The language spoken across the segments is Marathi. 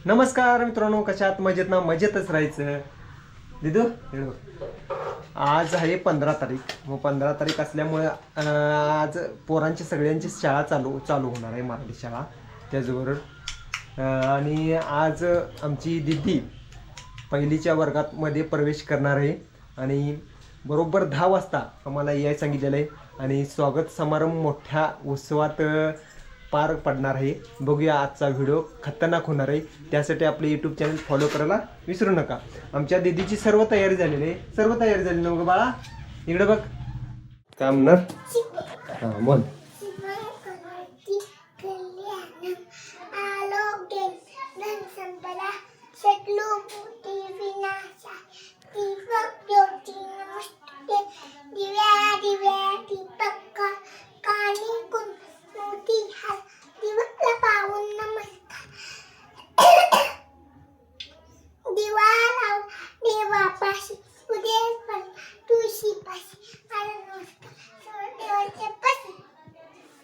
नमस्कार मित्रांनो, कशात मजेत ना? मजेतच राहायचं. दिदू आज आहे 15 तारीख. मग 15 तारीख असल्यामुळे आज पोरांची सगळ्यांची शाळा चालू होणार आहे, मराठी शाळा त्याचबरोबर. आणि आज आमची दिदी पहिलीच्या वर्गामध्ये प्रवेश करणार आहे आणि बरोबर 10 वाजता आम्हाला यायला सांगितलेलं आहे. आणि स्वागत समारंभ मोठ्या उत्सवात पार पडणार आहे. बघूया, आजचा व्हिडिओ खतरनाक होणार आहे. त्यासाठी आपले यूट्यूब चॅनल फॉलो करायला विसरू नका. आमच्या दीदीची सर्व तयारी झालेली आहे. सर्व तयारी झाली ना बाळा? इकडे बघ. काम ना? हां बोल.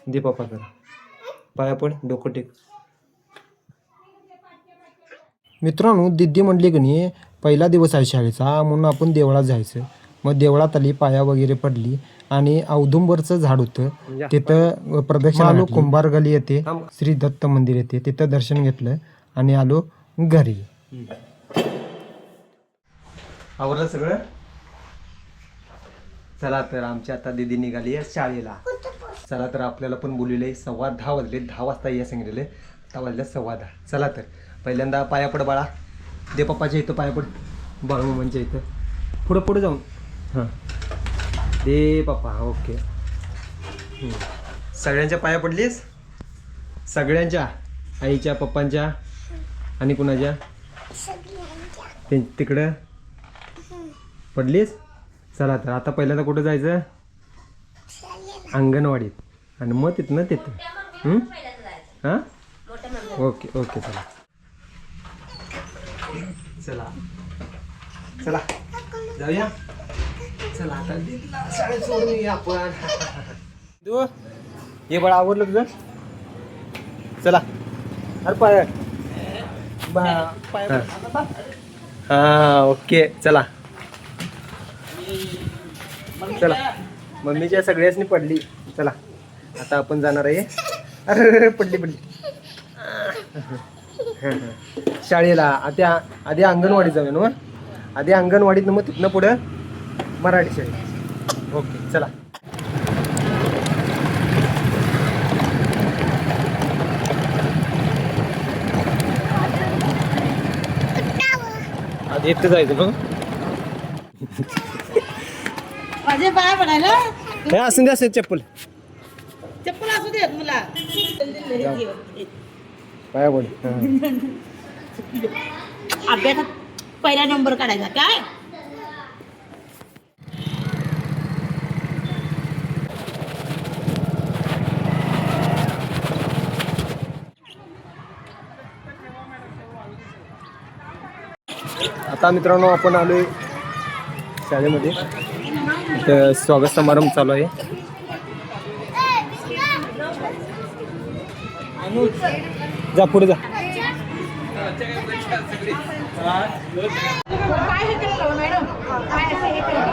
दे पप्पा कर पाया पड, डोकं टेक. मित्रांनो, दिदी म्हटली की नाही पहिला दिवस आहे शाळेचा म्हणून आपण देवळात जायचं. मग देवळात आली, पाया वगैरे पडली आणि औदुंबरचं झाड होतं तिथं प्रदक्षिणा आलो. कुंभार गली येते, श्री दत्त मंदिर येते, तिथं दर्शन घेतलं आणि आलो घरी. आवरलं सगळं? चला तर आमची आता दिदी निघाली आहे शाळेला. चला तर आपल्याला पण बोललेलं आहे 10:15 वाजले. 10 वाजता या सांगितलेलं आहे. आता वाजल्या 10:15. चला तर पहिल्यांदा पाया पड बाळा. दे पप्पाच्या इथं पाया पड, बाळूमामांच्या इथं. पुढं जाऊन हां दे पप्पा. ओके. सगळ्यांच्या पाया पडलीस? सगळ्यांच्या? आईच्या, पप्पांच्या आणि कुणाच्या? तिकडं पडलीस? चला तर आता पहिल्यांदा कुठं जायचं? अंगणवाडीत. आणि मग तिथनं हां ओके ओके. चला चला चला जाऊया. चला आता शाळेत सोडून येऊया आपण. ये बाळा, आवडलं तुझं? चला. अरे पाय हां ओके. चला चला. मम्मीच्या सगळ्यासनी पडली. चला आता आपण जाणार आहे. अरे पडली शाळेला. आधी अंगणवाडीत जाऊया ना. आधी अंगणवाडीत, मग तिथनं पुढं मराठी शाळेत. ओके चला. आधी एकटं जायचं मग. माझे पाय पडायला हे असून द्या चप्पल असू दे मला. पाया पड. अभ्यासात पहिला नंबर काढायचा काय? आता मित्रांनो आपण आलोय शाळेमध्ये. इथं स्वागत समारंभ चालू आहे. जा पुढे जा. काय हे केलं मॅडम? काय असं हे केलं?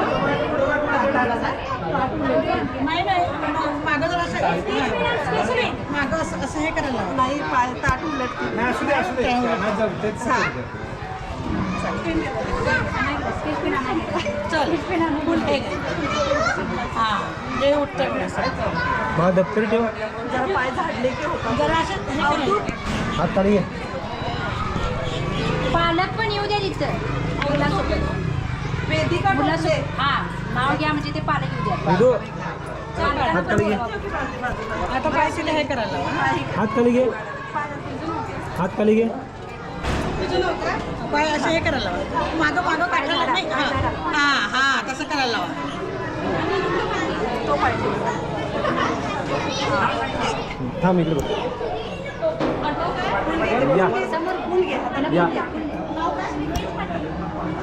नाही मागं जरा असं मागं असं हे करायला नाही. पाय ताट उलट चल हां जे मला दप्तर ठेवा. जरा पाय झाडले की होतं. जरा असं हात काढी घे. पालक पण येऊ द्या तिथं. हां नाव घ्या म्हणजे ते पालक येऊ द्या. हात काढी घे. आता पायशीला हे करायला हात खाली घे. हात खाली घे. पाय असं हे करायला मागं काढायला नाही. हां हां तसं करायला लावा. तो पाहिजे. थांब इकडे बघ. या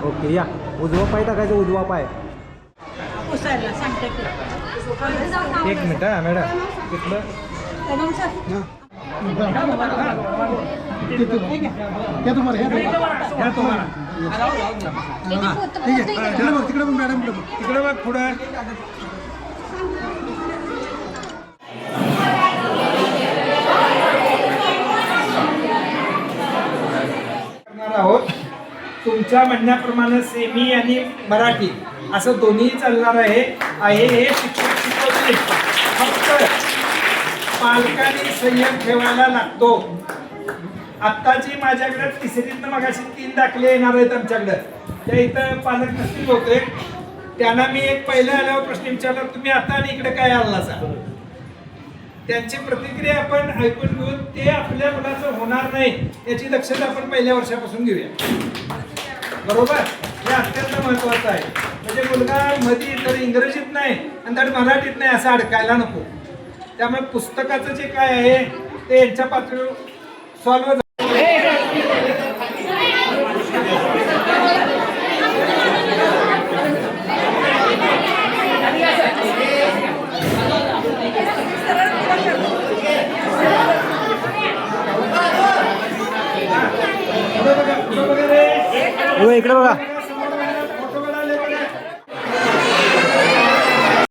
ओके. या उजवा पाय टाकायचा. उजवा पाय. पुसायला सांगते. एक मिनिट मॅडम. तिथलं तिकडे बघ मॅडम, तिकडे बघ पुढे. आहोत तुमच्या म्हणण्याप्रमाणे सेमी आणि मराठी असं दोन्ही चालणार आहे. हे शिक्षक शिकवतील. फक्त पालकांनी संयम ठेवायला लागतो. आत्ताची माझ्याकडे तिसरीतनं मगाशी 3 दाखले येणार आहेत आमच्याकडे. त्या इथं पालक नसतील बहुतेक. त्यांना मी एक पहिल्या आल्यावर प्रश्न विचारला, तुम्ही आता आणि इकडे काय आला सा? त्यांची प्रतिक्रिया आपण ऐकून घेऊन ते आपल्या मुलाचं होणार नाही याची दक्षता आपण पहिल्या वर्षापासून घेऊया. बरोबर? हे अत्यंत महत्वाचं आहे. म्हणजे मुलगा मध्ये तर इंग्रजीत नाही आणि तर मराठीत नाही असं अडकायला नको. त्यामुळे पुस्तकाचं जे काय आहे ते यांच्या पातळीवर सॉल्व्ह इकडे बघा.